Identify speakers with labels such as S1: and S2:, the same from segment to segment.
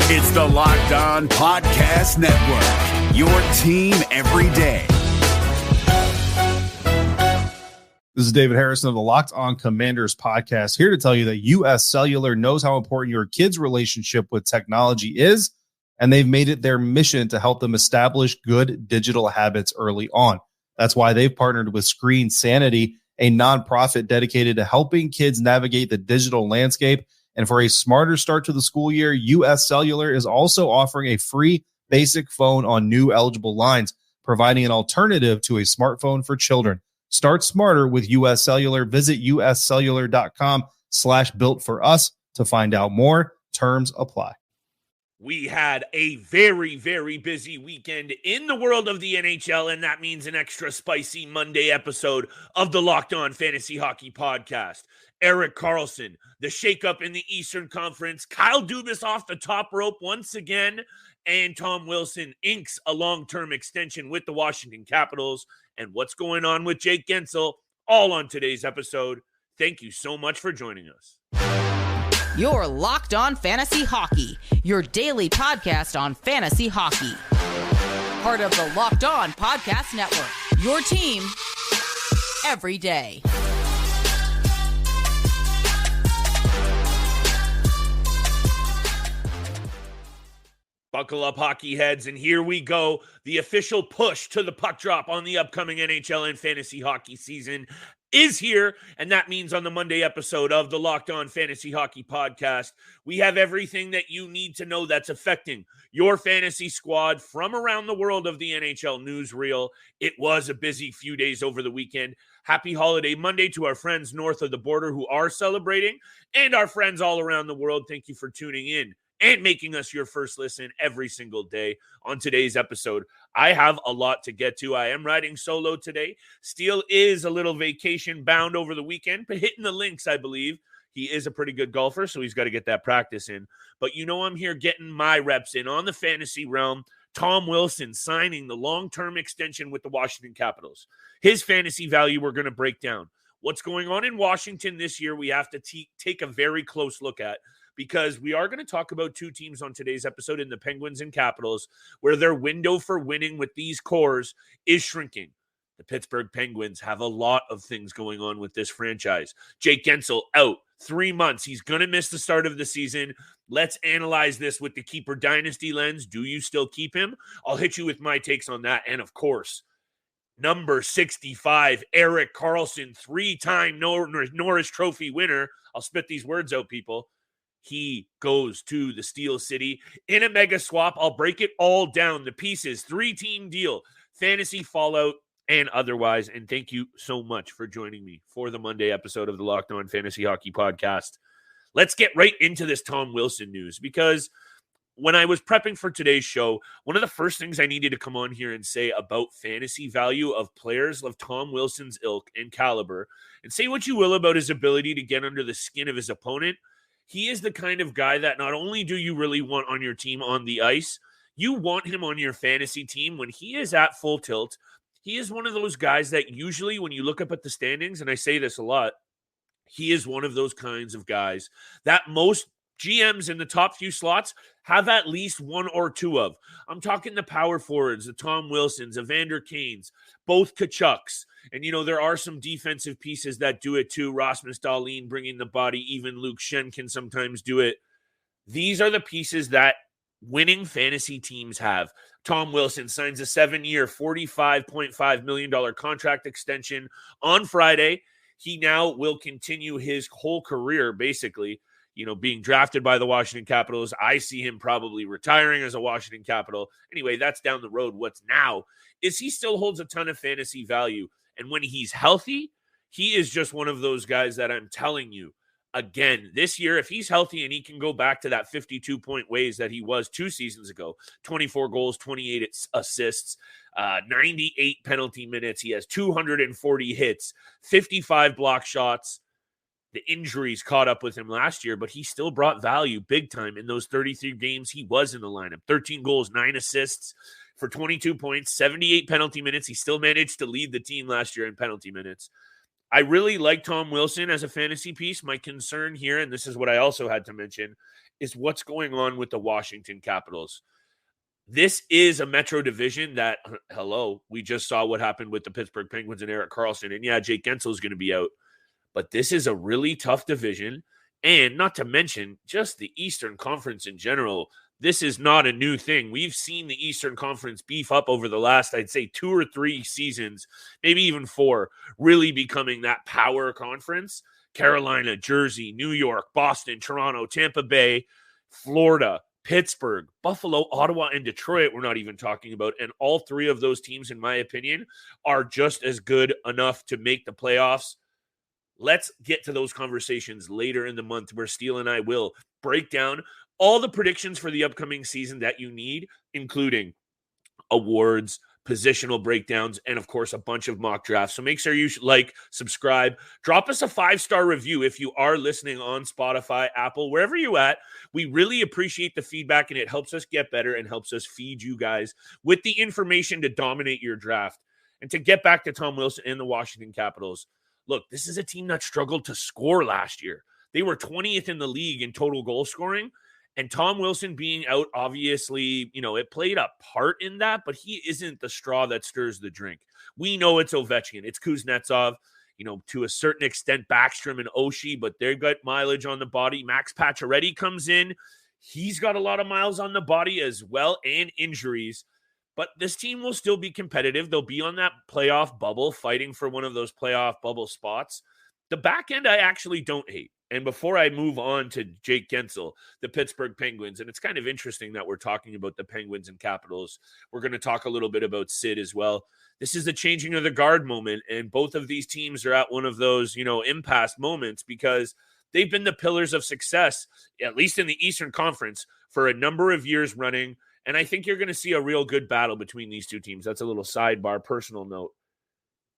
S1: It's the Locked On Podcast Network, your team every day.
S2: This is David Harrison of the Locked On Commanders podcast, here to tell you that U.S. Cellular knows how important your kids' relationship with technology is, and they've made it their mission to help them establish good digital habits early on. That's why they've partnered with Screen Sanity, a nonprofit dedicated to helping kids navigate the digital landscape. And for a smarter start to the school year, U.S. Cellular is also offering a free basic phone on new eligible lines, providing an alternative to a smartphone for children. Start smarter with U.S. Cellular. Visit uscellular.com/builtforus to find out more. Terms apply.
S3: We had a very, very busy weekend in the world of the NHL, and that means an extra spicy Monday episode of the Locked On Fantasy Hockey Podcast. Erik Karlsson, the shakeup in the Eastern Conference, Kyle Dubas off the top rope once again, and Tom Wilson inks a long-term extension with the Washington Capitals, and what's going on with Jake Guentzel, all on today's episode. Thank you so much for joining us.
S4: You're Locked On Fantasy Hockey, your daily podcast on fantasy hockey. Part of the Locked On Podcast Network, your team every day.
S3: Buckle up, hockey heads, and here we go. The official push to the puck drop on the upcoming NHL and fantasy hockey season is here, and that means on the Monday episode of the Locked On Fantasy Hockey Podcast, we have everything that you need to know that's affecting your fantasy squad from around the world of the NHL newsreel. It was a busy few days over the weekend. Happy Holiday Monday to our friends north of the border who are celebrating, and our friends all around the world. Thank you for tuning in and making us your first listen every single day. On today's episode, I have a lot to get to. I am riding solo today. Steele is a little vacation bound over the weekend, but hitting the links, I believe. He is a pretty good golfer, so he's got to get that practice in. But you know I'm here getting my reps in on the fantasy realm. Tom Wilson signing the long-term extension with the Washington Capitals. His fantasy value we're going to break down. What's going on in Washington this year we have to take a very close look at, because we are going to talk about two teams on today's episode in the Penguins and Capitals, where their window for winning with these cores is shrinking. The Pittsburgh Penguins have a lot of things going on with this franchise. Jake Guentzel out 3 months. He's going to miss the start of the season. Let's analyze this with the keeper dynasty lens. Do you still keep him? I'll hit you with my takes on that. And of course, number 65, Erik Karlsson, 3-time Norris Trophy winner. I'll spit these words out, people. He goes to the Steel City in a mega swap. I'll break it all down. The pieces, 3-team deal, fantasy fallout, and otherwise. And thank you so much for joining me for the Monday episode of the Locked On Fantasy Hockey Podcast. Let's get right into this Tom Wilson news, because when I was prepping for today's show, one of the first things I needed to come on here and say about fantasy value of players of Tom Wilson's ilk and caliber, and say what you will about his ability to get under the skin of his opponent, he is the kind of guy that not only do you really want on your team on the ice, you want him on your fantasy team when he is at full tilt. He is one of those guys that usually when you look up at the standings, and I say this a lot, he is one of those kinds of guys that most GMs in the top few slots have at least one or two of. I'm talking the power forwards, the Tom Wilsons, Evander Kanes, both Kachucks. And, you know, there are some defensive pieces that do it too. Rasmus Dahlin bringing the body. Even Luke Schenn can sometimes do it. These are the pieces that winning fantasy teams have. Tom Wilson signs a 7-year, $45.5 million contract extension on Friday. He now will continue his whole career, basically, you know, being drafted by the Washington Capitals. I see him probably retiring as a Washington Capital. Anyway, that's down the road. What's now is he still holds a ton of fantasy value. And when he's healthy, he is just one of those guys that I'm telling you, again, this year, if he's healthy and he can go back to that 52-point ways that he was 2 seasons ago, 24 goals, 28 assists, 98 penalty minutes. He has 240 hits, 55 block shots. The injuries caught up with him last year, but he still brought value big time in those 33 games he was in the lineup. 13 goals, 9 assists for 22 points, 78 penalty minutes. He still managed to lead the team last year in penalty minutes. I really like Tom Wilson as a fantasy piece. My concern here, and this is what I also had to mention, is what's going on with the Washington Capitals. This is a Metro division that, we just saw what happened with the Pittsburgh Penguins and Erik Karlsson. And yeah, Jake Guentzel is going to be out. But this is a really tough division. And not to mention just the Eastern Conference in general. This is not a new thing. We've seen the Eastern Conference beef up over the last, I'd say, 2 or 3 seasons, maybe even 4, really becoming that power conference. Carolina, Jersey, New York, Boston, Toronto, Tampa Bay, Florida, Pittsburgh, Buffalo, Ottawa, and Detroit we're not even talking about. And all 3 of those teams, in my opinion, are just as good enough to make the playoffs. Let's get to those conversations later in the month where Steele and I will break down all the predictions for the upcoming season that you need, including awards, positional breakdowns, and of course, a bunch of mock drafts. So make sure you subscribe, drop us a 5-star review if you are listening on Spotify, Apple, wherever you at. We really appreciate the feedback, and it helps us get better and helps us feed you guys with the information to dominate your draft. And to get back to Tom Wilson and the Washington Capitals, look, this is a team that struggled to score last year. They were 20th in the league in total goal scoring. And Tom Wilson being out, obviously, it played a part in that, but he isn't the straw that stirs the drink. We know it's Ovechkin. It's Kuznetsov, to a certain extent, Backstrom and Oshie, but they've got mileage on the body. Max Pacioretty comes in. He's got a lot of miles on the body as well, and injuries. But this team will still be competitive. They'll be on that playoff bubble, fighting for one of those playoff bubble spots. The back end, I actually don't hate. And before I move on to Jake Guentzel, the Pittsburgh Penguins, and it's kind of interesting that we're talking about the Penguins and Capitals. We're going to talk a little bit about Sid as well. This is the changing of the guard moment, and both of these teams are at one of those, impasse moments because they've been the pillars of success, at least in the Eastern Conference, for a number of years running. And I think you're going to see a real good battle between these two teams. That's a little sidebar, personal note.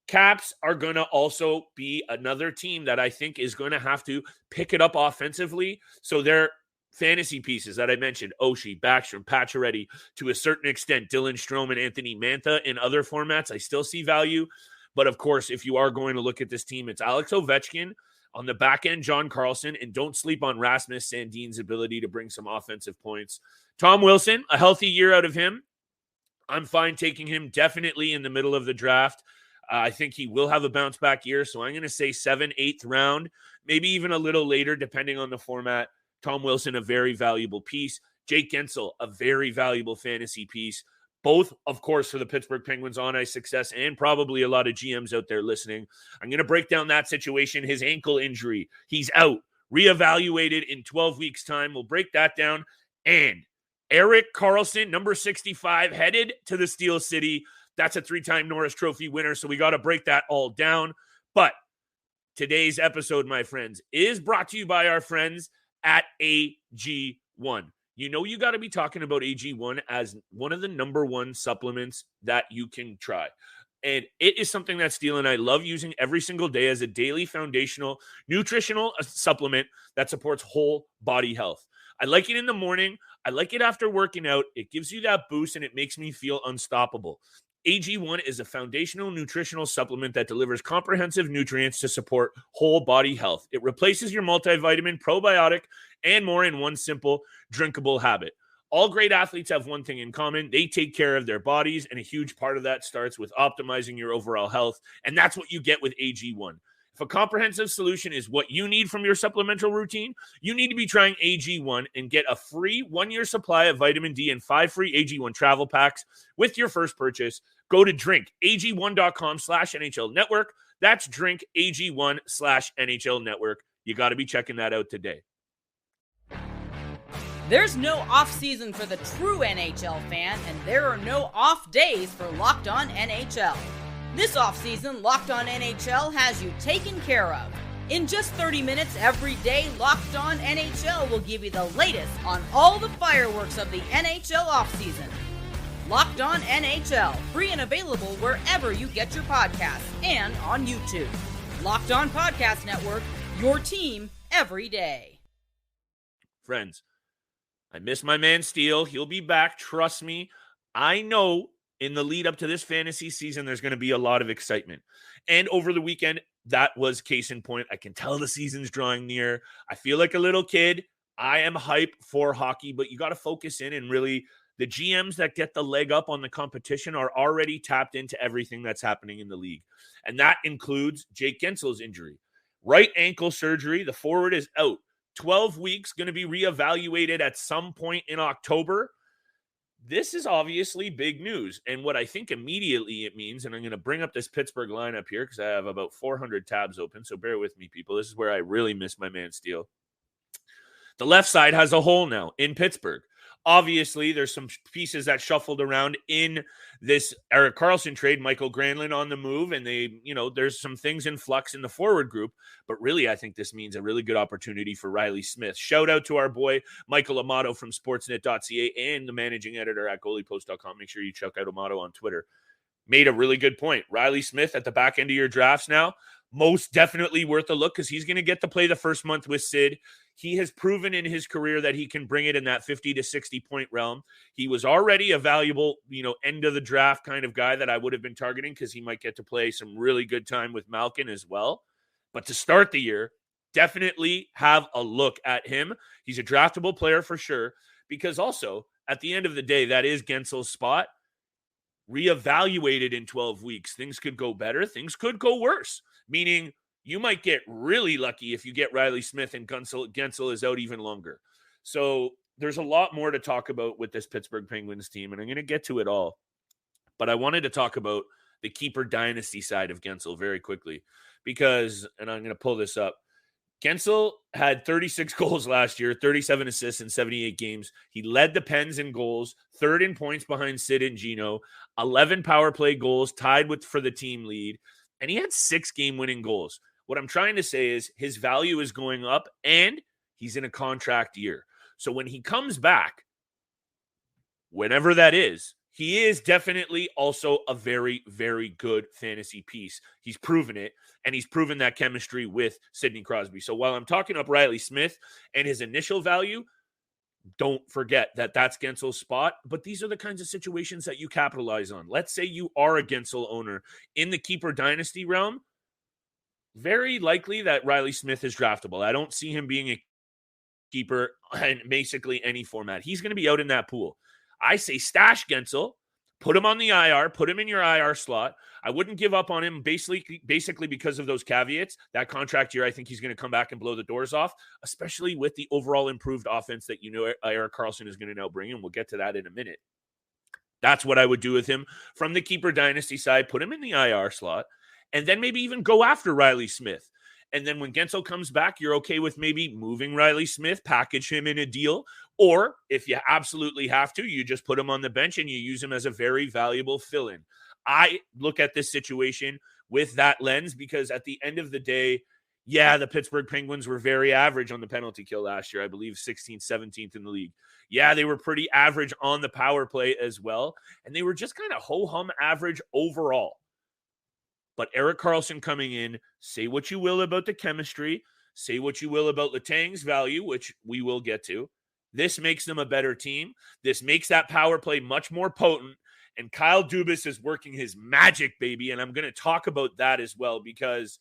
S3: Caps are going to also be another team that I think is going to have to pick it up offensively. So their fantasy pieces that I mentioned, Oshie, Backstrom, Pacioretty, to a certain extent, Dylan Strome and Anthony Mantha in other formats, I still see value. But of course, if you are going to look at this team, it's Alex Ovechkin. On the back end, John Carlson. And don't sleep on Rasmus Sandin's ability to bring some offensive points. Tom Wilson, a healthy year out of him. I'm fine taking him definitely in the middle of the draft. I think he will have a bounce back year. So I'm going to say 7th, 8th round, maybe even a little later, depending on the format. Tom Wilson, a very valuable piece. Jake Guentzel, a very valuable fantasy piece. Both, of course, for the Pittsburgh Penguins on ice success and probably a lot of GMs out there listening. I'm going to break down that situation. His ankle injury, he's out, reevaluated in 12 weeks' time. We'll break that down. And Erik Karlsson, number 65, headed to the Steel City. That's a 3-time Norris Trophy winner, so we got to break that all down. But today's episode, my friends, is brought to you by our friends at AG1. You got to be talking about AG1 as one of the number 1 supplements that you can try. And it is something that Steele and I love using every single day as a daily foundational nutritional supplement that supports whole body health. I like it in the morning. I like it after working out. It gives you that boost and it makes me feel unstoppable. AG1 is a foundational nutritional supplement that delivers comprehensive nutrients to support whole body health. It replaces your multivitamin, probiotic, and more in one simple, drinkable habit. All great athletes have one thing in common. They take care of their bodies, and a huge part of that starts with optimizing your overall health, and that's what you get with AG1. If a comprehensive solution is what you need from your supplemental routine, you need to be trying AG1 and get a free 1-year supply of vitamin D and 5 free AG1 travel packs with your first purchase. Go to drinkag1.com/NHL network. That's drinkag1/NHL network. You got to be checking that out today.
S4: There's no off season for the true NHL fan, and there are no off days for Locked On NHL. This offseason, Locked On NHL has you taken care of. In just 30 minutes every day, Locked On NHL will give you the latest on all the fireworks of the NHL offseason. Locked On NHL, free and available wherever you get your podcasts and on YouTube. Locked On Podcast Network, your team every day.
S3: Friends, I miss my man Steele. He'll be back. Trust me. I know in the lead up to this fantasy season, there's going to be a lot of excitement. And over the weekend, that was case in point. I can tell the season's drawing near. I feel like a little kid. I am hype for hockey, but you got to focus in and really, the GMs that get the leg up on the competition are already tapped into everything that's happening in the league. And that includes Jake Guentzel's injury. Right ankle surgery. The forward is out. 12 weeks, going to be reevaluated at some point in October. This is obviously big news. And what I think immediately it means, and I'm going to bring up this Pittsburgh lineup here because I have about 400 tabs open, so bear with me, people. This is where I really miss my man Steele. The left side has a hole now in Pittsburgh. Obviously, there's some pieces that shuffled around in this Erik Karlsson trade. Michael Granlund on the move, and there's some things in flux in the forward group. But really, I think this means a really good opportunity for Riley Smith. Shout out to our boy Michael Amato from Sportsnet.ca and the managing editor at goaliepost.com. Make sure you check out Amato on Twitter. Made a really good point. Riley Smith at the back end of your drafts now, most definitely worth a look because he's going to get to play the first month with Sid. He has proven in his career that he can bring it in that 50 to 60 point realm. He was already a valuable, end of the draft kind of guy that I would have been targeting because he might get to play some really good time with Malkin as well. But to start the year, definitely have a look at him. He's a draftable player for sure, because also at the end of the day, that is Guentzel's spot. Reevaluated in 12 weeks. Things could go better. Things could go worse, meaning you might get really lucky if you get Riley Smith and Guentzel is out even longer. So there's a lot more to talk about with this Pittsburgh Penguins team, and I'm going to get to it all. But I wanted to talk about the keeper dynasty side of Guentzel very quickly because, and I'm going to pull this up, Guentzel had 36 goals last year, 37 assists in 78 games. He led the Pens in goals, third in points behind Sid and Gino, 11 power play goals, tied for the team lead, and he had 6 game-winning goals. What I'm trying to say is his value is going up, and he's in a contract year. So when he comes back, whenever that is, he is definitely also a very, very good fantasy piece. He's proven it, and he's proven that chemistry with Sidney Crosby. So while I'm talking up Riley Smith and his initial value, don't forget that that's Guentzel's spot. But these are the kinds of situations that you capitalize on. Let's say you are a Guentzel owner in the keeper dynasty realm. Very likely that Riley Smith is draftable. I don't see him being a keeper in basically any format. He's going to be out in that pool. I say stash Guentzel, put him on the IR, put him in your IR slot. I wouldn't give up on him basically because of those caveats. That contract year, I think he's going to come back and blow the doors off, especially with the overall improved offense that Erik Karlsson is going to now bring in. We'll get to that in a minute. That's what I would do with him from the keeper dynasty side. Put him in the IR slot, and then maybe even go after Riley Smith. And then when Guentzel comes back, you're okay with maybe moving Riley Smith, package him in a deal. Or if you absolutely have to, you just put him on the bench and you use him as a very valuable fill-in. I look at this situation with that lens because at the end of the day, yeah, the Pittsburgh Penguins were very average on the penalty kill last year. I believe 16th, 17th in the league. Yeah, they were pretty average on the power play as well. And they were just kind of ho-hum average overall. But Erik Karlsson coming in, say what you will about the chemistry, say what you will about Letang's value, which we will get to. This makes them a better team. This makes that power play much more potent. And Kyle Dubas is working his magic, baby. And I'm going to talk about that as well because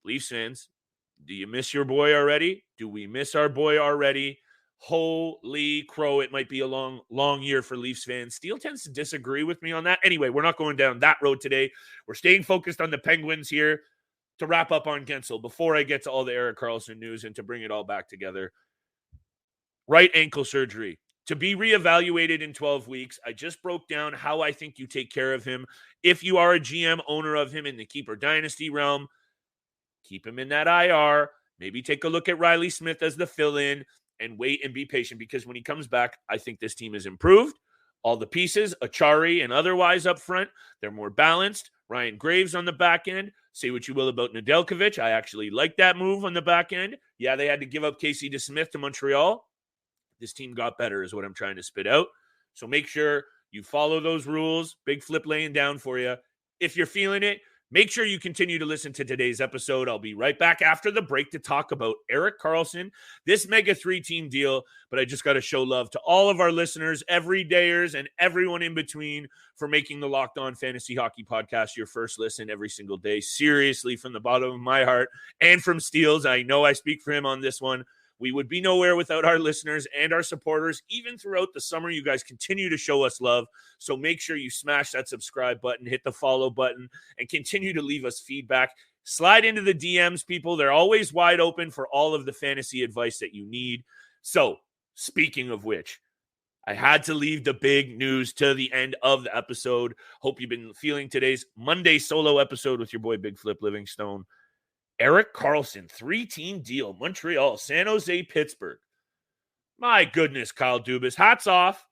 S3: Leafs fans, do you miss your boy already? Do we miss our boy already? Holy crow, it might be a long, long year for Leafs fans. Steele tends to disagree with me on that. Anyway, we're not going down that road today. We're staying focused on the Penguins here to wrap up on Guentzel before I get to all the Erik Karlsson news and to bring it all back together. Right ankle surgery to be reevaluated in 12 weeks. I just broke down how I think you take care of him. If you are a GM owner of him in the keeper dynasty realm, keep him in that IR. Maybe take a look at Riley Smith as the fill-in. And wait and be patient because when he comes back, I think this team is improved. All the pieces, Achari and otherwise up front, they're more balanced. Ryan Graves on the back end. Say what you will about Nedeljkovic. I actually like that move on the back end. Yeah, they had to give up Casey DeSmith to Montreal. This team got better is what I'm trying to spit out. So make sure you follow those rules. Big flip laying down for you. If you're feeling it, Make sure you continue to listen to today's episode. I'll be right back after the break to talk about Erik Karlsson, this Mega 3-team deal. But I just got to show love to all of our listeners, everydayers, and everyone in between for making the Locked On Fantasy Hockey Podcast your first listen every single day. Seriously, from the bottom of my heart and from Steele's, I know I speak for him on this one. We would be nowhere without our listeners and our supporters. Even throughout the summer, you guys continue to show us love. So make sure you smash that subscribe button, hit the follow button, and continue to leave us feedback. Slide into the DMs, people. They're always wide open for all of the fantasy advice that you need. So, speaking of which, I had to leave the big news to the end of the episode. Hope you've been feeling today's Monday solo episode with your boy Big Flip Livingstone. Erik Karlsson, 3-team deal, Montreal, San Jose, Pittsburgh. My goodness, Kyle Dubas. Hats off,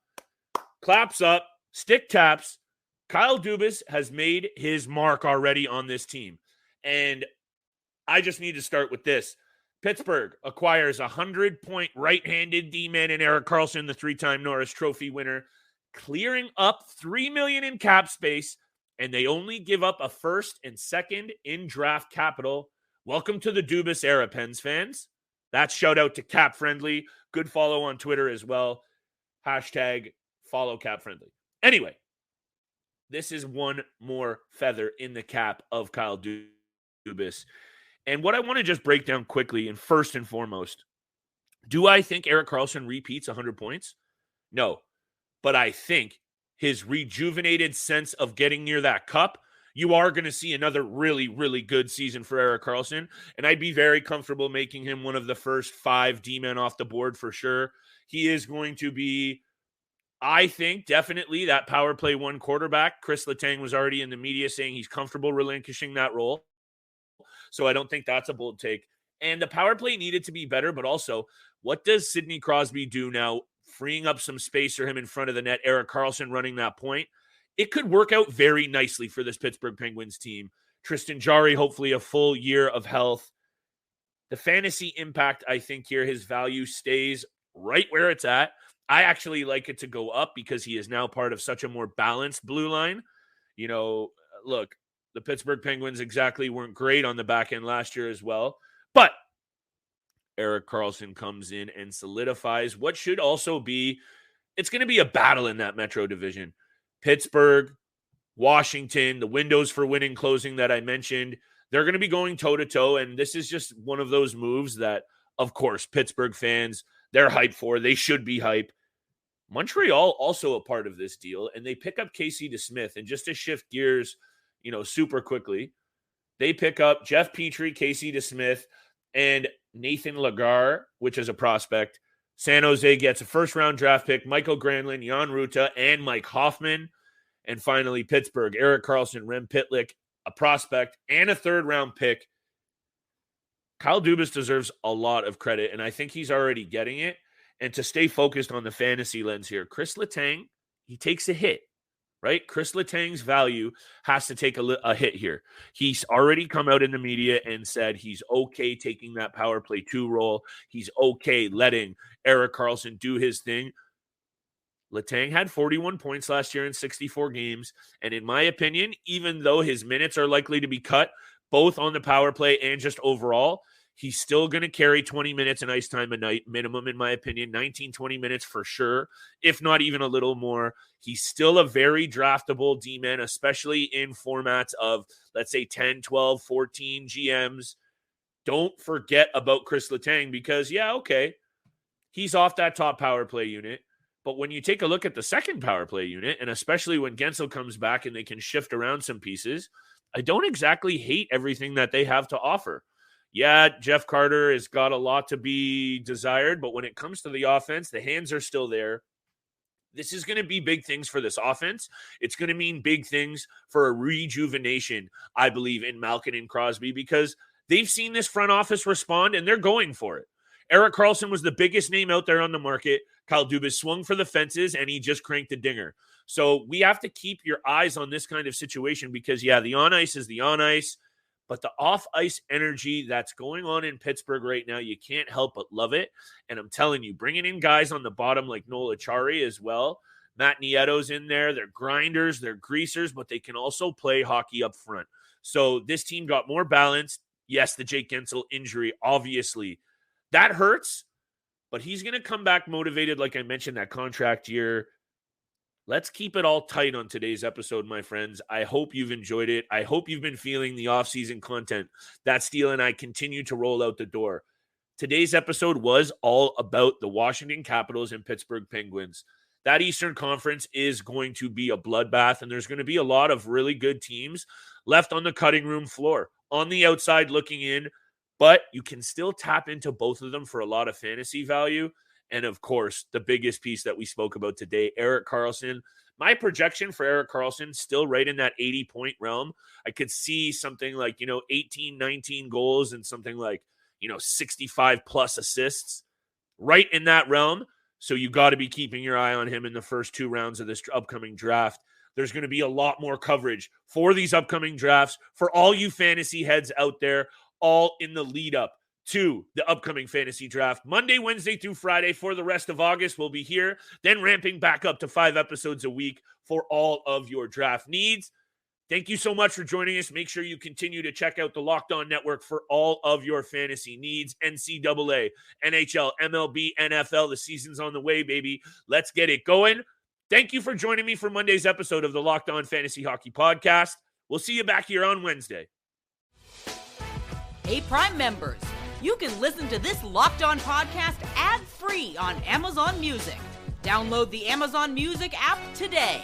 S3: claps up, stick taps. Kyle Dubas has made his mark already on this team. And I just need to start with this. Pittsburgh acquires a 100-point right-handed D-man in Erik Karlsson, the 3-time Norris Trophy winner, clearing up $3 million in cap space, and they only give up a first and second in draft capital. Welcome to the Dubas era, Pens fans. That's shout out to Cap Friendly. Good follow on Twitter as well. Hashtag follow Cap Friendly. Anyway, this is one more feather in the cap of Kyle Dubas. And what I want to just break down quickly, and first and foremost, do I think Erik Karlsson repeats 100 points? No. But I think his rejuvenated sense of getting near that cup, you are going to see another really, really good season for Erik Karlsson, and I'd be very comfortable making him one of the first 5 D-men off the board for sure. He is going to be, I think, definitely that power play 1 quarterback. Chris Letang was already in the media saying he's comfortable relinquishing that role, so I don't think that's a bold take. And the power play needed to be better, but also, what does Sidney Crosby do now, freeing up some space for him in front of the net, Erik Karlsson running that point? It could work out very nicely for this Pittsburgh Penguins team. Tristan Jarry, hopefully a full year of health. The fantasy impact, I think here, his value stays right where it's at. I actually like it to go up because he is now part of such a more balanced blue line. You know, look, the Pittsburgh Penguins exactly weren't great on the back end last year as well. But Erik Karlsson comes in and solidifies what should also be, it's going to be a battle in that Metro division. Pittsburgh, Washington, the windows for winning closing that I mentioned, they're going to be going toe-to-toe, and this is just one of those moves that, of course, Pittsburgh fans, they're hyped for. They should be hyped. Montreal also a part of this deal, and they pick up Casey DeSmith, and just to shift gears, super quickly, they pick up Jeff Petrie, Casey DeSmith, and Nathan Lagar, which is a prospect. San Jose gets a first-round draft pick, Michael Granlund, Jan Ruta, and Mike Hoffman. And finally, Pittsburgh, Erik Karlsson, Rem Pitlick, a prospect, and a third-round pick. Kyle Dubas deserves a lot of credit, and I think he's already getting it. And to stay focused on the fantasy lens here, Chris Letang, he takes a hit, right? Chris Letang's value has to take a hit here. He's already come out in the media and said he's okay taking that power play 2 role. He's okay letting Erik Karlsson do his thing. Letang had 41 points last year in 64 games. And in my opinion, even though his minutes are likely to be cut, both on the power play and just overall, he's still going to carry 20 minutes in ice time a night, minimum, in my opinion, 19, 20 minutes for sure, if not even a little more. He's still a very draftable D-man, especially in formats of, let's say, 10, 12, 14 GMs. Don't forget about Chris Letang because, he's off that top power play unit. But when you take a look at the second power play unit, and especially when Guentzel comes back and they can shift around some pieces, I don't exactly hate everything that they have to offer. Yeah, Jeff Carter has got a lot to be desired, but when it comes to the offense, the hands are still there. This is going to be big things for this offense. It's going to mean big things for a rejuvenation, I believe, in Malkin and Crosby because they've seen this front office respond and they're going for it. Erik Karlsson was the biggest name out there on the market. Kyle Dubas swung for the fences and he just cranked a dinger. So we have to keep your eyes on this kind of situation because, the on ice is the on ice. But the off-ice energy that's going on in Pittsburgh right now, you can't help but love it. And I'm telling you, bringing in guys on the bottom like Noel Acciari as well. Matt Nieto's in there. They're grinders, they're greasers, but they can also play hockey up front. So this team got more balanced. Yes, the Jake Guentzel injury, obviously, that hurts, but he's going to come back motivated, like I mentioned, that contract year. Let's keep it all tight on today's episode, my friends. I hope you've enjoyed it. I hope you've been feeling the off-season content that Steele and I continue to roll out the door. Today's episode was all about the Washington Capitals and Pittsburgh Penguins. That Eastern Conference is going to be a bloodbath, and there's going to be a lot of really good teams left on the cutting room floor, on the outside looking in, but you can still tap into both of them for a lot of fantasy value. And, of course, the biggest piece that we spoke about today, Erik Karlsson. My projection for Erik Karlsson still right in that 80-point realm. I could see something like, 18, 19 goals and something like, 65-plus assists right in that realm. So you got to be keeping your eye on him in the first 2 rounds of this upcoming draft. There's going to be a lot more coverage for these upcoming drafts for all you fantasy heads out there, all in the lead up to the upcoming fantasy draft. Monday, Wednesday through Friday for the rest of August, we'll be here, then ramping back up to 5 episodes a week for all of your draft needs. Thank you so much for joining us. Make sure you continue to check out the Locked On Network for all of your fantasy needs. NCAA, NHL, MLB, NFL. The season's on the way, baby. Let's get it going. Thank you for joining me for Monday's episode of the Locked On Fantasy Hockey Podcast. We'll see you back here on Wednesday.
S4: Hey, Prime members, you can listen to this Locked On podcast ad-free on Amazon Music. Download the Amazon Music app today.